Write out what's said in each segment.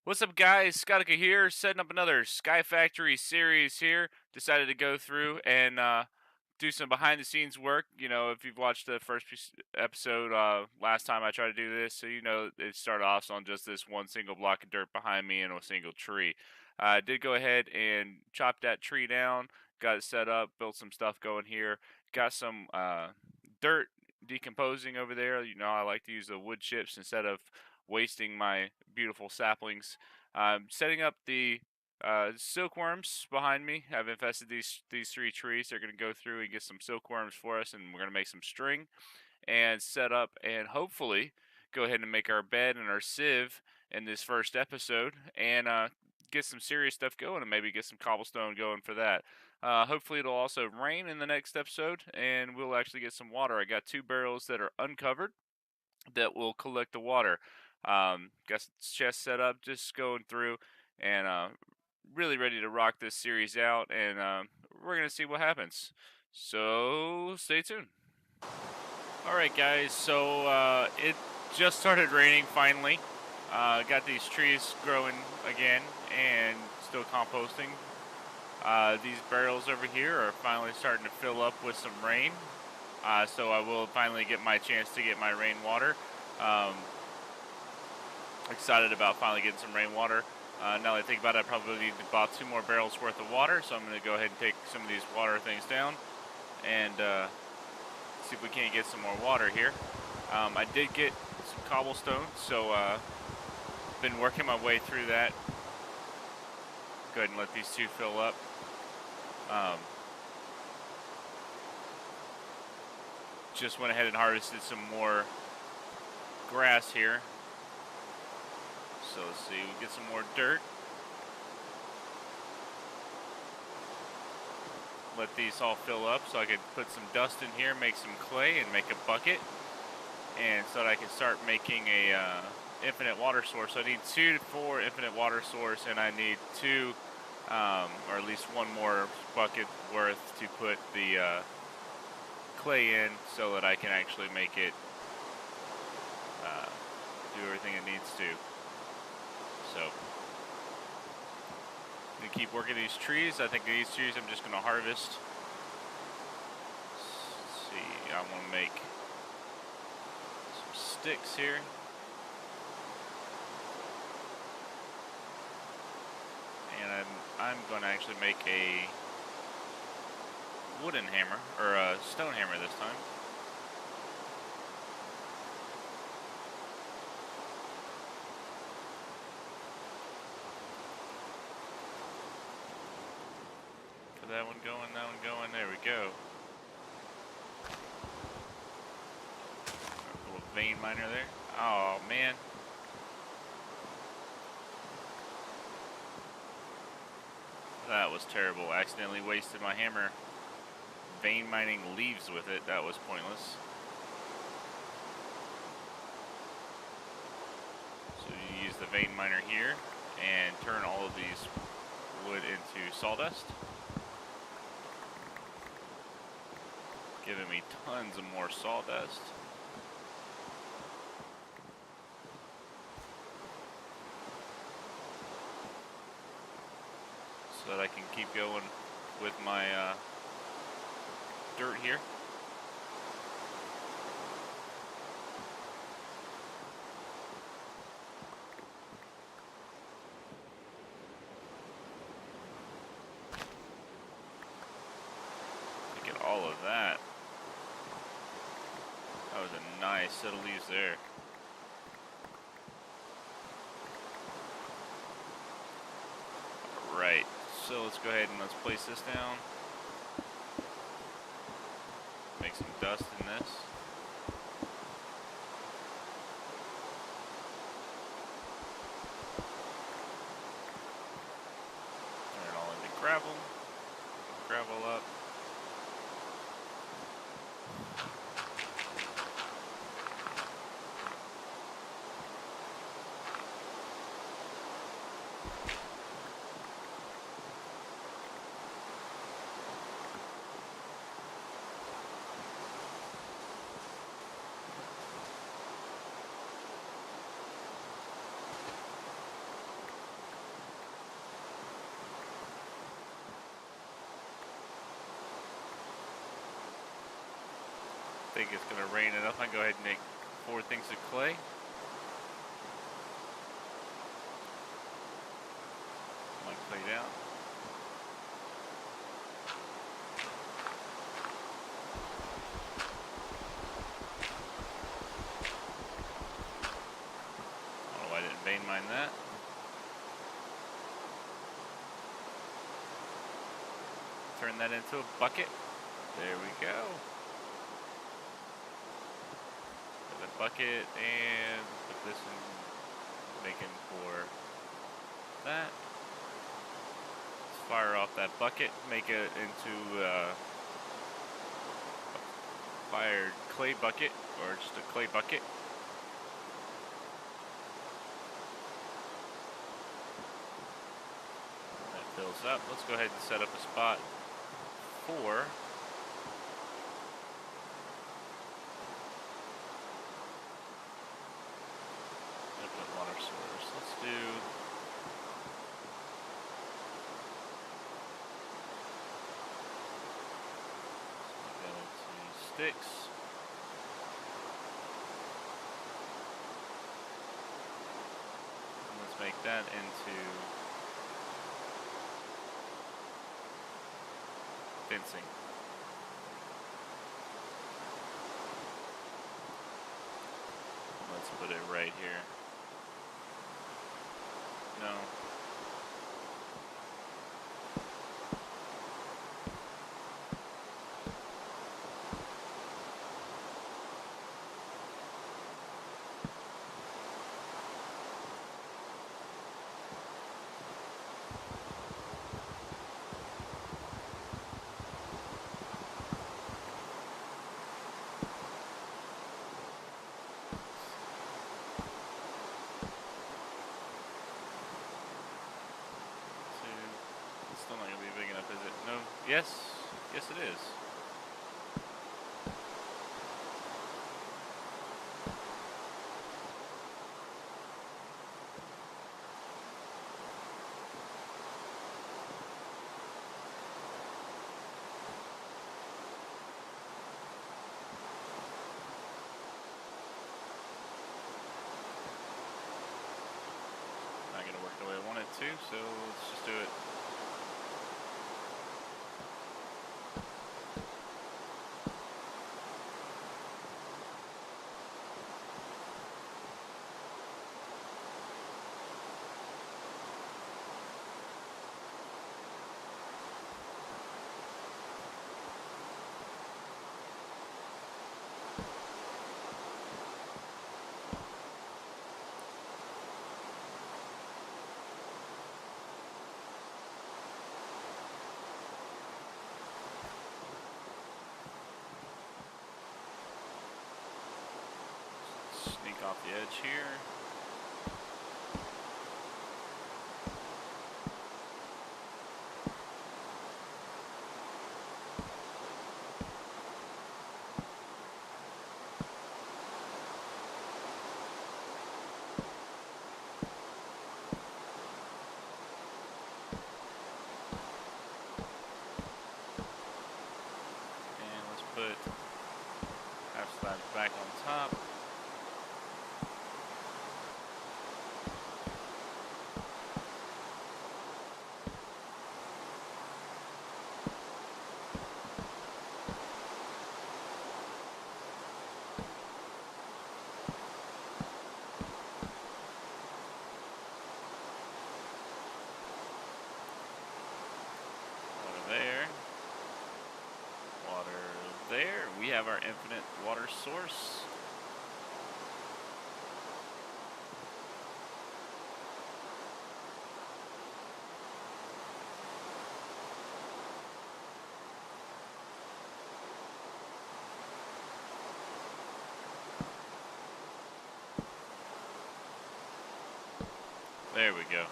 What's up, guys? Skadica here, setting up another Skyfactory series here. Decided to go through and do some behind the scenes work. You know, if you've watched the first episode last time I tried to do this, so you know it started off on just this one single block of dirt behind me and a single tree. I did go ahead and chop that tree down, got it set up, built some stuff going here, got some dirt decomposing over there. You know, I like to use the wood chips instead of wasting my beautiful saplings. Setting up the silkworms behind me. I've infested these three trees. They're going to go through and get some silkworms for us, and we're going to make some string and set up and hopefully go ahead and make our bed and our sieve in this first episode and get some serious stuff going and maybe get some cobblestone going for that. Hopefully it'll also rain in the next episode and we'll actually get some water. I got 2 barrels that are uncovered that will collect the water. Got some chest set up, just going through and really ready to rock this series out, and we're gonna see what happens. So stay tuned. All right, guys. So it just started raining finally. Got these trees growing again and still composting. These barrels over here are finally starting to fill up with some rain. So I will finally get my chance to get my rainwater. Um, Excited about finally getting some rainwater. Now that I think about it, I probably need about 2 more barrels worth of water, so I'm going to go ahead and take some of these water things down and see if we can't get some more water here. I did get some cobblestone, so been working my way through that. Go ahead and let these two fill up. Just went ahead and harvested some more grass here. So let's see, we get some more dirt. Let these all fill up so I can put some dust in here, make some clay, and make a bucket. And so that I can start making a infinite water source. So I need 2 for infinite water source, and I need 2, or at least 1 more bucket worth to put the clay in so that I can actually make it do everything it needs to. So, I'm going to keep working these trees. I think these trees I'm just going to harvest. Let's see, I want to make some sticks here. And I'm going to actually make a wooden hammer, or a stone hammer this time. That one going, there we go. A little vein miner there. Oh man. That was terrible. Accidentally wasted my hammer vein mining leaves with it. That was pointless. So you use the vein miner here and turn all of these wood into sawdust, giving me tons of more sawdust. So that I can keep going with my dirt here. Look at all of that. That was a nice set of leaves there. Alright, so let's go ahead and let's place this down. Make some dust in this. Turn it all into gravel. Gravel up. think it's going to rain enough. I can go ahead and make 4 things of clay. Put my clay down. I don't know why I didn't vein mine that. Turn that into a bucket. There we go. Put the bucket and put this in making for that. Let's fire off that bucket, make it into a fired clay bucket, or just a clay bucket. That fills up. Let's go ahead and set up a spot for infinite water source. Let's do sticks. And let's make that into fencing. Let's put it right here. No. Still not going to be big enough, is it? No. Yes. Yes, it is. Not going to work the way I want it to, so let's just do it. Sneak off the edge here. And let's put half slabs back on top. There, we have our infinite water source. There we go.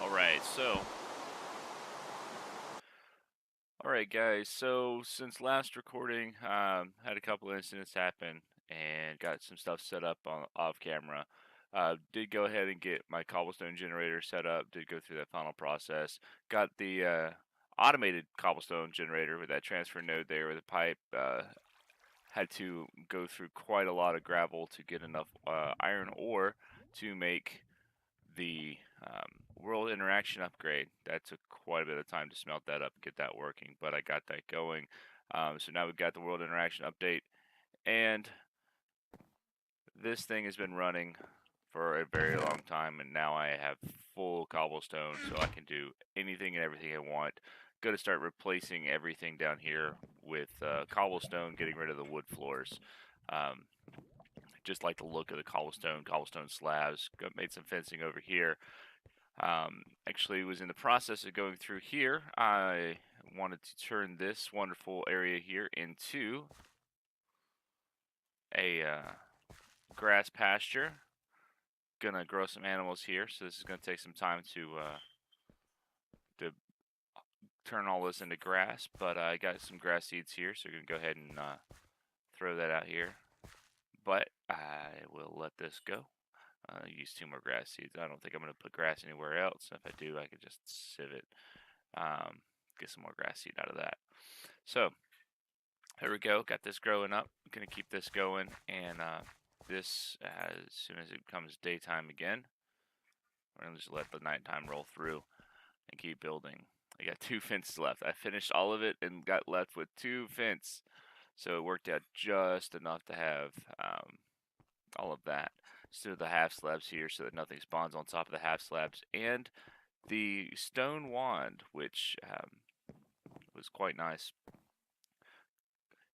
All right, so. Alright guys, so since last recording, had a couple incidents happen and got some stuff set up on off camera. Did go ahead and get my cobblestone generator set up, did go through that final process. Got the automated cobblestone generator with that transfer node there with the pipe. Had to go through quite a lot of gravel to get enough iron ore to make the world interaction upgrade. That took quite a bit of time to smelt that up and get that working, but I got that going. So now we've got the world interaction update, and this thing has been running for a very long time, and now I have full cobblestone, so I can do anything and everything I want. Going to start replacing everything down here with cobblestone, getting rid of the wood floors. Just like the look of the cobblestone slabs. Made some fencing over here. Actually was in the process of going through here. I wanted to turn this wonderful area here into a grass pasture. Gonna grow some animals here, so this is gonna take some time to turn all this into grass, but I got some grass seeds here, so we're gonna go ahead and throw that out here. But I will let this go. Use 2 more grass seeds. I don't think I'm gonna put grass anywhere else. If I do, I could just sieve it. Get some more grass seed out of that. So there we go. Got this growing up. I'm gonna keep this going, and this, as soon as it becomes daytime again, we're gonna just let the nighttime roll through and keep building. I got 2 fences left. I finished all of it and got left with 2 fence, so it worked out just enough to have all of that. So the half slabs here, so that nothing spawns on top of the half slabs, and the stone wand, which was quite nice,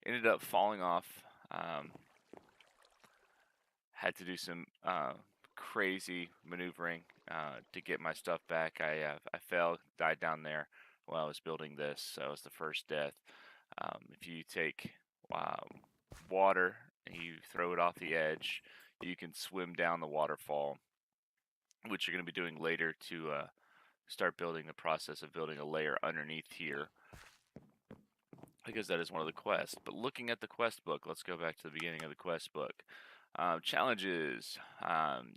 ended up falling off. Had to do some crazy maneuvering to get my stuff back. I fell, died down there while I was building this. So that was the first death. If you take water and you throw it off the edge, you can swim down the waterfall, which you're going to be doing later to start building the process of building a layer underneath here, because that is one of the quests. But looking at the quest book, let's go back to the beginning of the quest book. Challenges.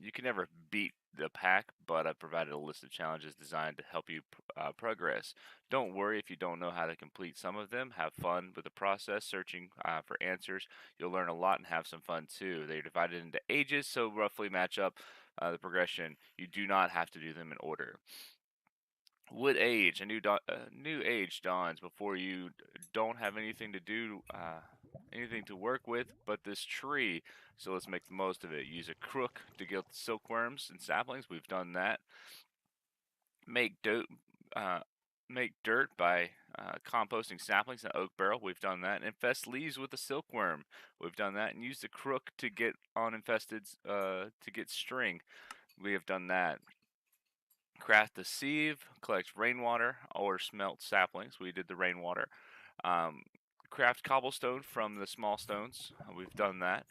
You can never beat the pack, but I've provided a list of challenges designed to help you progress. Don't worry if you don't know how to complete some of them. Have fun with the process, searching for answers. You'll learn a lot and have some fun too. They're divided into ages, so roughly match up the progression. You do not have to do them in order. Wood age. A new age dawns before you don't have anything to do, anything to work with but this tree. So let's make the most of it. Use a crook to get silkworms and saplings. We've done that. Make dirt by composting saplings in an oak barrel. We've done that. Infest leaves with a silkworm. We've done that. And use the crook to get on infested to get string. We have done that. Craft a sieve, collect rainwater or smelt saplings. We did the rainwater. Craft cobblestone from the small stones. We've done that.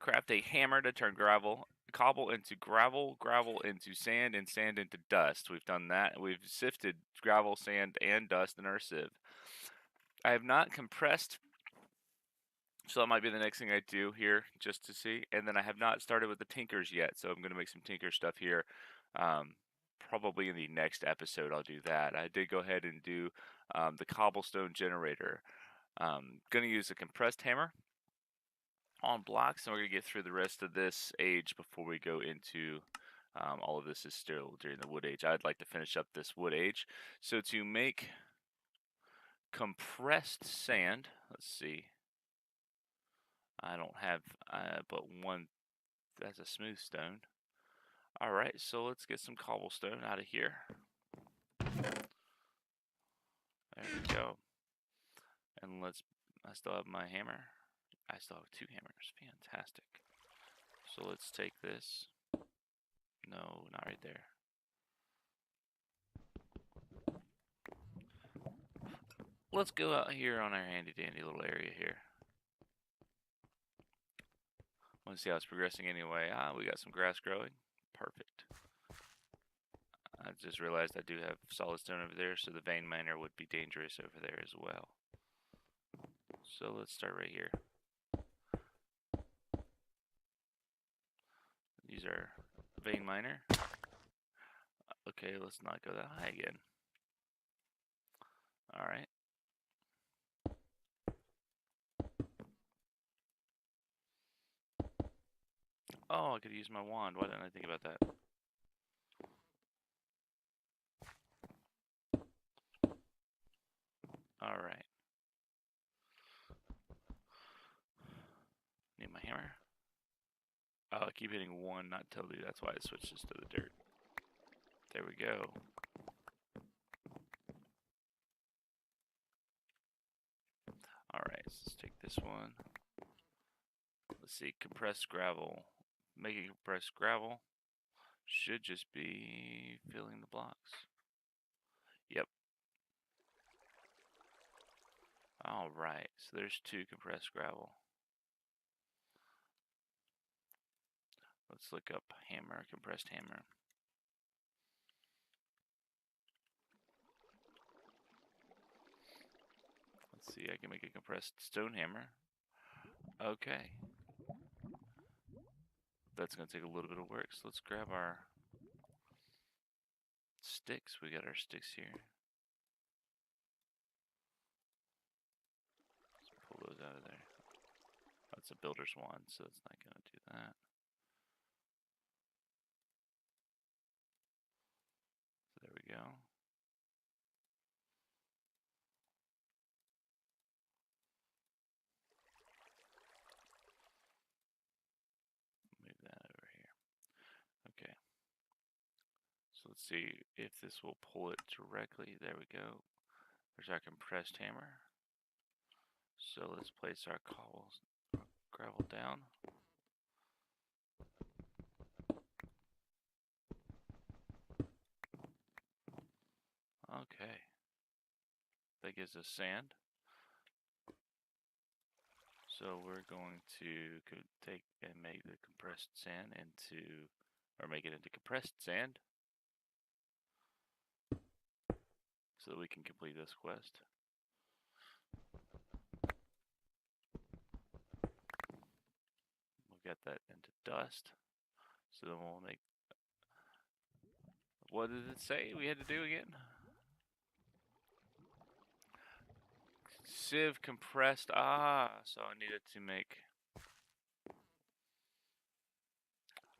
Craft a hammer to turn cobble into gravel into sand, and sand into dust. We've done that. We've sifted gravel, sand, and dust in our sieve. I have not compressed, so that might be the next thing I do here, just to see. And then I have not started with the tinkers yet, so I'm going to make some tinker stuff here. Probably in the next episode I'll do that. I did go ahead and do the cobblestone generator. Going to use a compressed hammer on blocks, and we're going to get through the rest of this age before we go into all of this is still during the wood age. I'd like to finish up this wood age. So to make compressed sand, let's see. I don't have but one. That's a smooth stone. Alright, so let's get some cobblestone out of here. There we go. And I still have my hammer. I still have 2 hammers. Fantastic. So let's take this. No, not right there. Let's go out here on our handy dandy little area here. Want to see how it's progressing anyway. We got some grass growing. Perfect. I just realized I do have solid stone over there, so the vein miner would be dangerous over there as well. So let's start right here. Use our vein miner. Okay, let's not go that high again. Alright. Oh, I could use my wand. Why didn't I think about that? Alright. Need my hammer. Oh, I keep hitting one, not totally. That's why it switches to the dirt. There we go. Alright, so let's take this one. Let's see, compressed gravel. Making compressed gravel should just be filling the blocks. Yep. Alright, so there's 2 compressed gravel. Let's look up hammer, compressed hammer. Let's see, I can make a compressed stone hammer. Okay. That's going to take a little bit of work, so let's grab our sticks. We got our sticks here. Let's pull those out of there. That's a builder's wand, so it's not going to do that. So there we go. Move that over here. Okay. So let's see if this will pull it directly. There we go. There's our compressed hammer. So let's place our gravel down. Okay. That gives us sand. So we're going to take and make the compressed sand into, or make it into compressed sand, so that we can complete this quest. We'll get that into dust, so then we'll make, what did it say we had to do again? Sieve compressed, so I needed to make,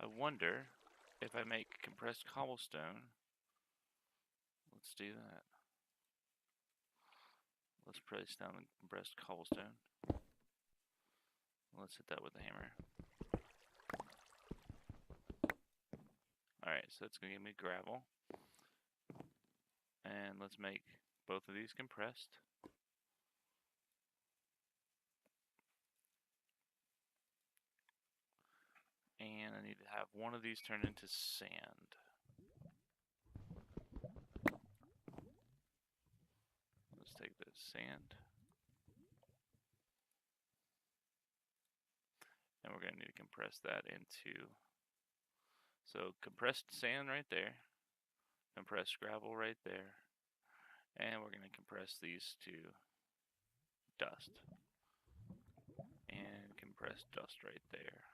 I wonder if I make compressed cobblestone. Let's do that. Let's place down the compressed cobblestone. Let's hit that with the hammer. Alright, so that's going to give me gravel. And let's make both of these compressed. And I need to have one of these turn into sand. Let's take the sand. And we're going to need to compress that into, so compressed sand right there, compressed gravel right there, and we're going to compress these to dust. And compressed dust right there.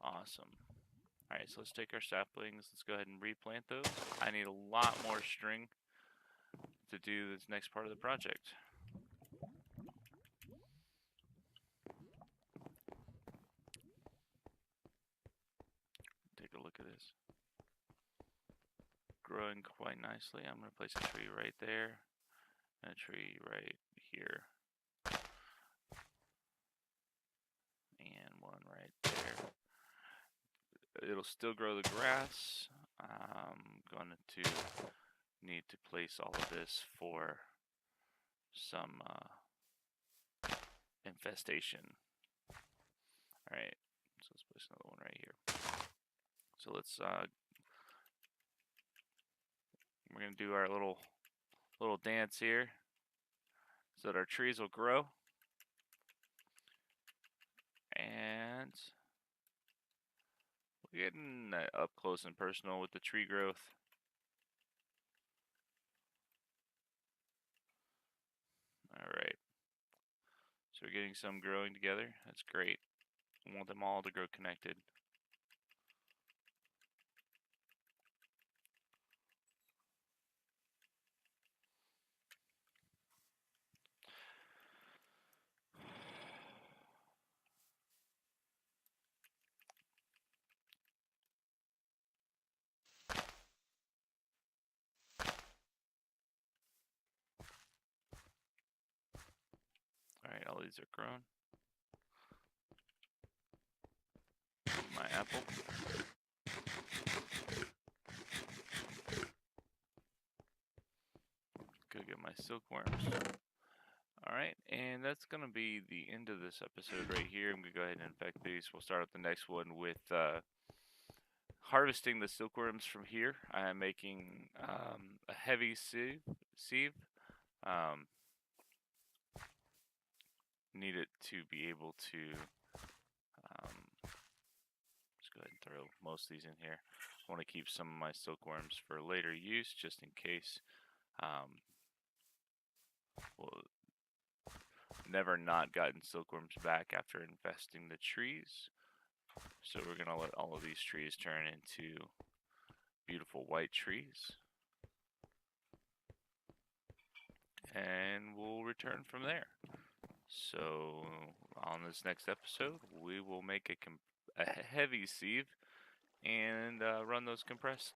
Awesome. Alright, so let's take our saplings, let's go ahead and replant those. I need a lot more string to do this next part of the project. Take a look at this. Growing quite nicely. I'm going to place a tree right there, and a tree right here. And one right there. It'll still grow the grass. I'm going to need to place all of this for some infestation. Alright, so let's place another one right here. So let's we're gonna do our little dance here so that our trees will grow. And we're getting up close and personal with the tree growth. Alright, so we're getting some growing together. That's great. I want them all to grow connected. these are grown. My apple. Go get my silkworms. Alright, and that's going to be the end of this episode right here. I'm going to go ahead and infect these. We'll start up the next one with harvesting the silkworms from here. I am making a heavy sieve. Need it to be able to just go ahead and throw most of these in here. I want to keep some of my silkworms for later use, just in case. We'll never not gotten silkworms back after infesting the trees. So we're going to let all of these trees turn into beautiful white trees. And we'll return from there. So on this next episode, we will make a heavy sieve and run those compressed